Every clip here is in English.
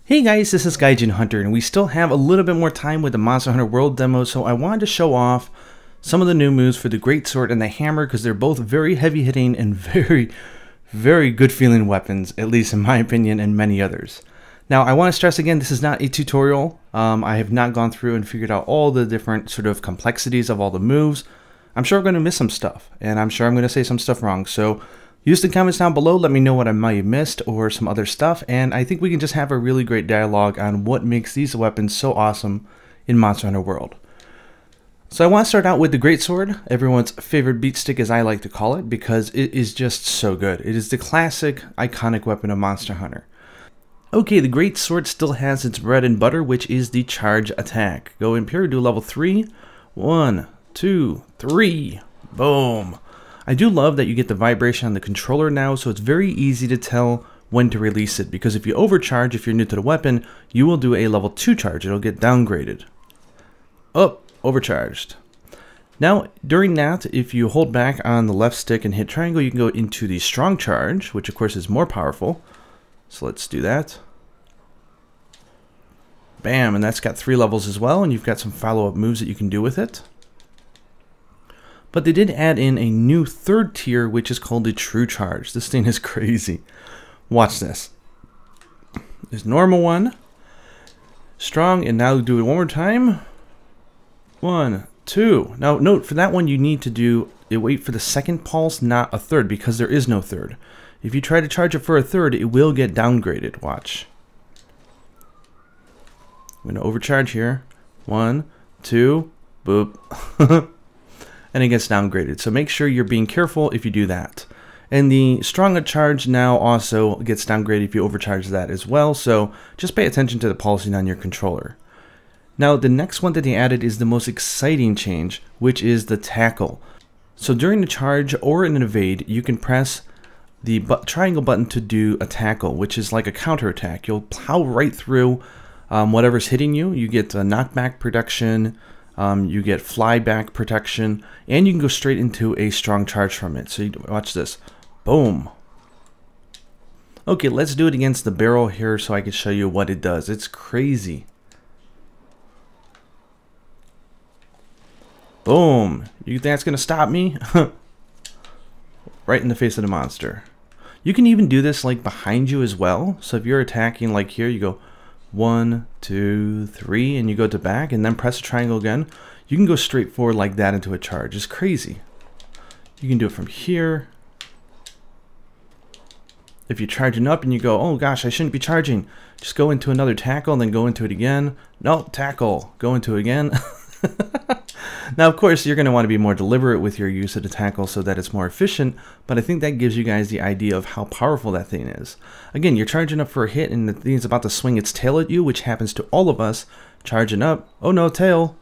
Hey guys, this is Gaijin Hunter, and we still have a little bit more time with the Monster Hunter World demo, so I wanted to show off some of the new moves for the Greatsword and the Hammer, because they're both very heavy hitting and very good feeling weapons, at least in my opinion, and many others. Now, I want to stress again, this is not a tutorial. I have not gone through and figured out all the different sort of complexities of all the moves. I'm sure I'm going to miss some stuff, and I'm sure I'm going to say some stuff wrong, so use the comments down below, let me know what I might have missed or some other stuff, and I think we can just have a really great dialogue on what makes these weapons so awesome in Monster Hunter World. So I want to start out with the Greatsword, everyone's favorite beat stick as I like to call it, because it is just so good. It is the classic, iconic weapon of Monster Hunter. Okay, the Greatsword still has its bread and butter, which is the charge attack. Go Imperial, do level 3. 1, 2, 3. Boom. I do love that you get the vibration on the controller now, so it's very easy to tell when to release it, because if you overcharge, if you're new to the weapon, you will do a level 2 charge. It'll get downgraded. Oh, overcharged. Now, during that, if you hold back on the left stick and hit triangle, you can go into the strong charge, which of course is more powerful. So let's do that. Bam, and that's got 3 levels as well, and you've got some follow-up moves that you can do with it. But they did add in a new 3rd tier, which is called the True Charge. This thing is crazy. Watch this. There's normal one, strong, and now do it one more time. 1, 2. Now note, for that one you need to wait for the 2nd pulse, not a 3rd, because there is no 3rd. If you try to charge it for a 3rd, it will get downgraded. Watch. I'm going to overcharge here. 1, 2, boop. And it gets downgraded. So make sure you're being careful if you do that. And the stronger charge now also gets downgraded if you overcharge that as well. So just pay attention to the pulsing on your controller. Now the next one that they added is the most exciting change, which is the tackle. So during the charge or in an evade, you can press the triangle button to do a tackle, which is like a counter attack. You'll plow right through whatever's hitting you. You get knockback protection. You get flyback protection, and you can go straight into a strong charge from it. So you watch this. Boom. Okay, let's do it against the barrel here so I can show you what it does. It's crazy. Boom. You think that's going to stop me? Right in the face of the monster. You can even do this like behind you as well. So if you're attacking like here, you go 1, 2, 3, and you go to back, and then press a triangle again. You can go straight forward like that into a charge. It's crazy. You can do it from here. If you're charging up and you go, oh gosh, I shouldn't be charging, just go into another tackle and then go into it again. No, tackle, go into it again. Now, of course, you're going to want to be more deliberate with your use of the tackle so that it's more efficient, but I think that gives you guys the idea of how powerful that thing is. Again, you're charging up for a hit, and the thing's about to swing its tail at you, which happens to all of us. Charging up. Oh no, tail.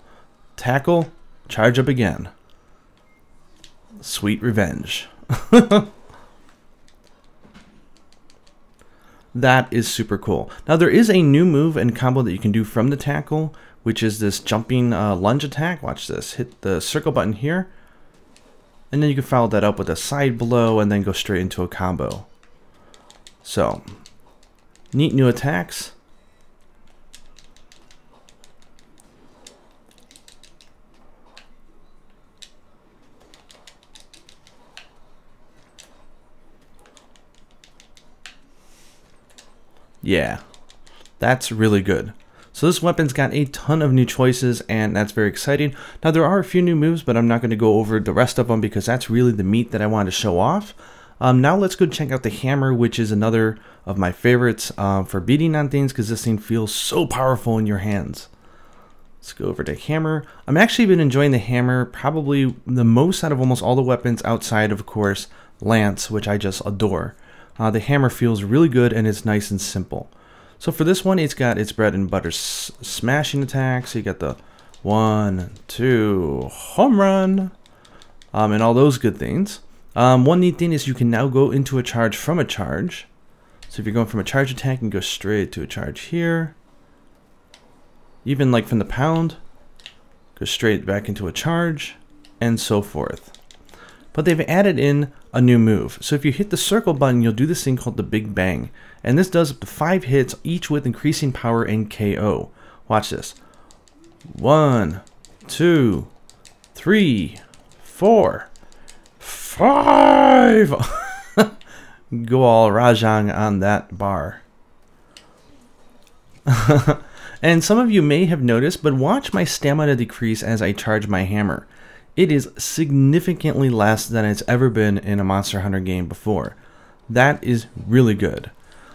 Tackle. Charge up again. Sweet revenge. That is super cool. Now, there is a new move and combo that you can do from the tackle, which is this jumping lunge attack. Watch this. Hit the circle button here, and then you can follow that up with a side blow and then go straight into a combo. So, neat new attacks. Yeah, that's really good. So this weapon's got a ton of new choices, and that's very exciting. Now there are a few new moves, but I'm not going to go over the rest of them because that's really the meat that I wanted to show off. Now let's go check out the Hammer, which is another of my favorites for beating on things, because this thing feels so powerful in your hands. Let's go over to Hammer. I'm actually been enjoying the Hammer probably the most out of almost all the weapons outside of course, Lance, which I just adore. The Hammer feels really good, and it's nice and simple. So for this one, it's got its bread and butter smashing attack. So you got the 1, 2, home run, and all those good things. One neat thing is you can now go into a charge from a charge. So if you're going from a charge attack, you can go straight to a charge here. Even like from the pound, go straight back into a charge, and so forth. but they've added in a new move. So if you hit the circle button, you'll do this thing called the Big Bang. And this does up to 5 hits, each with increasing power and KO. Watch this. 1, 2, 3, 4, 5. Go all Rajang on that bar. And some of you may have noticed, but watch my stamina decrease as I charge my hammer. It is significantly less than it's ever been in a Monster Hunter game before. That is really good.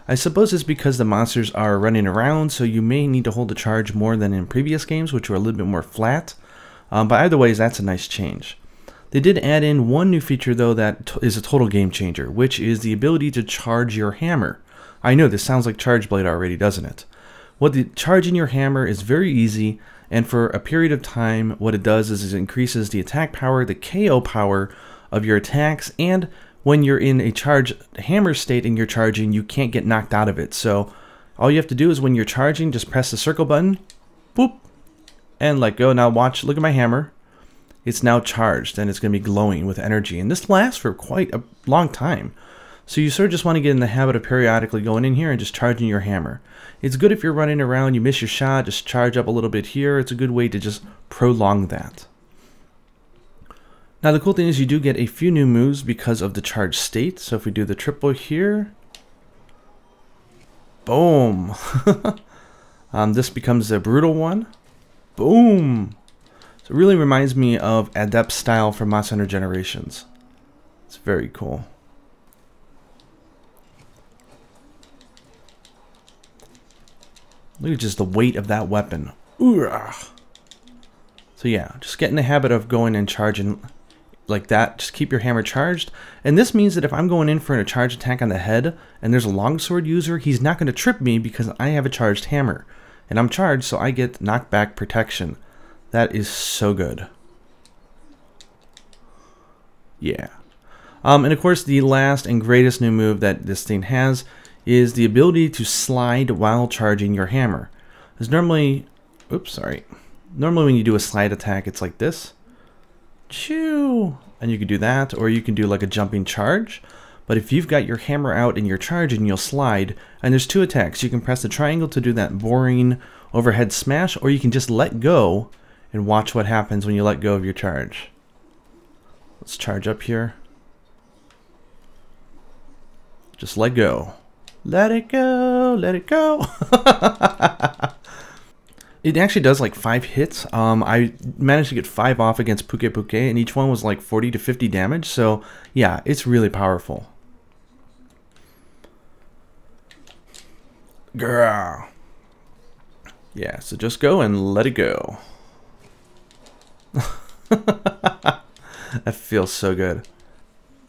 I suppose it's because the monsters are running around, so you may need to hold the charge more than in previous games, which were a little bit more flat. But either way, that's a nice change. They did add in one new feature, though, that is a total game changer, which is the ability to charge your hammer. I know this sounds like Charge Blade already, doesn't it? Charging your hammer is very easy, and for a period of time, what it does is it increases the attack power, the KO power of your attacks, and when you're in a charge hammer state and you're charging, you can't get knocked out of it. So all you have to do is when you're charging, just press the circle button, boop, and let go. Now watch, look at my hammer. It's now charged and it's going to be glowing with energy. And this lasts for quite a long time. So you sort of just want to get in the habit of periodically going in here and just charging your hammer. It's good if you're running around, you miss your shot, just charge up a little bit here. It's a good way to just prolong that. Now the cool thing is you do get a few new moves because of the charge state. So if we do the triple here, boom. This becomes a brutal one. Boom. So it really reminds me of Adept style from Monster Hunter Generations. It's very cool. Look at just the weight of that weapon. Ooh. So yeah, just get in the habit of going and charging like that. Just keep your hammer charged. And this means that if I'm going in for a charge attack on the head and there's a longsword user, he's not going to trip me because I have a charged hammer. And I'm charged, so I get knockback protection. That is so good. Yeah. And of course, the last and greatest new move that this thing has is the ability to slide while charging your hammer. Because normally, normally when you do a slide attack, it's like this. Choo! And you can do that, or you can do like a jumping charge. But if you've got your hammer out and you're charging, you'll slide. And there's two attacks. You can press the triangle to do that boring overhead smash, or you can just let go and watch what happens when you let go of your charge. Let's charge up here. Just let go. Let it go, let it go. It actually does like 5 hits. I managed to get 5 off against Puke Puke, and each one was like 40 to 50 damage. So yeah, it's really powerful. Girl. Yeah, so just go and let it go. That feels so good.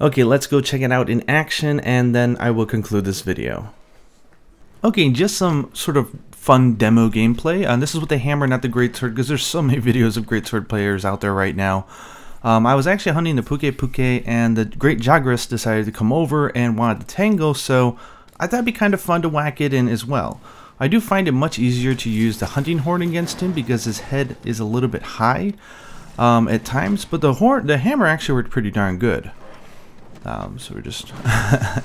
Okay, let's go check it out in action, and then I will conclude this video. Okay, just some sort of fun demo gameplay. This is with the hammer, not the greatsword, because there's so many videos of greatsword players out there right now. I was actually hunting the Puke Puke, and the Great Jagras decided to come over and wanted to tango, so I thought it'd be kind of fun to whack it in as well. I do find it much easier to use the hunting horn against him because his head is a little bit high at times, but the hammer actually worked pretty darn good. So we're just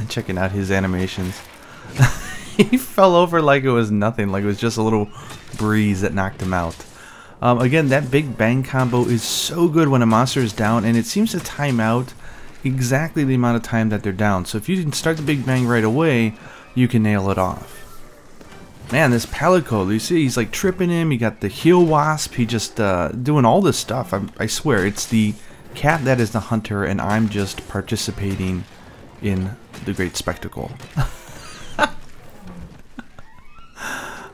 checking out his animations. He fell over like it was nothing, like it was just a little breeze that knocked him out. Again, that Big Bang combo is so good when a monster is down, and it seems to time out exactly the amount of time that they're down. So if you can start the Big Bang right away, you can nail it off. Man, this Palico, you see, he's like tripping him. You got the heel wasp. He just doing all this stuff. I swear, it's the cat that is the hunter, and I'm just participating in the great spectacle.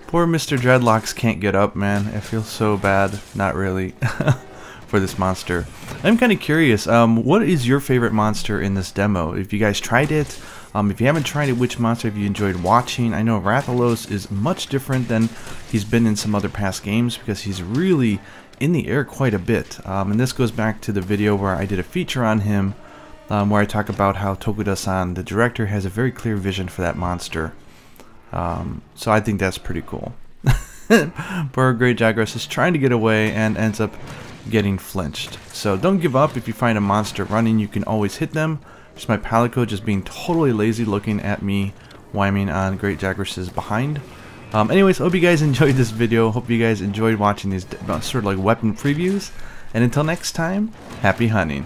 Poor Mr. Dreadlocks can't get up, man. I feel so bad. Not really. For this monster. I'm kind of curious, what is your favorite monster in this demo? If you guys tried it, if you haven't tried it, which monster have you enjoyed watching? I know Rathalos is much different than he's been in some other past games because he's really in the air quite a bit. And this goes back to the video where I did a feature on him, where I talk about how Tokuda-san, the director, has a very clear vision for that monster. So I think that's pretty cool. Poor Great Jagras is trying to get away and ends up getting flinched. So don't give up. If you find a monster running, you can always hit them. Just my palico just being totally lazy looking at me whining on Great Jagras' behind. Anyways, hope you guys enjoyed this video. Hope you guys enjoyed watching these sort of like weapon previews. And until next time, happy hunting.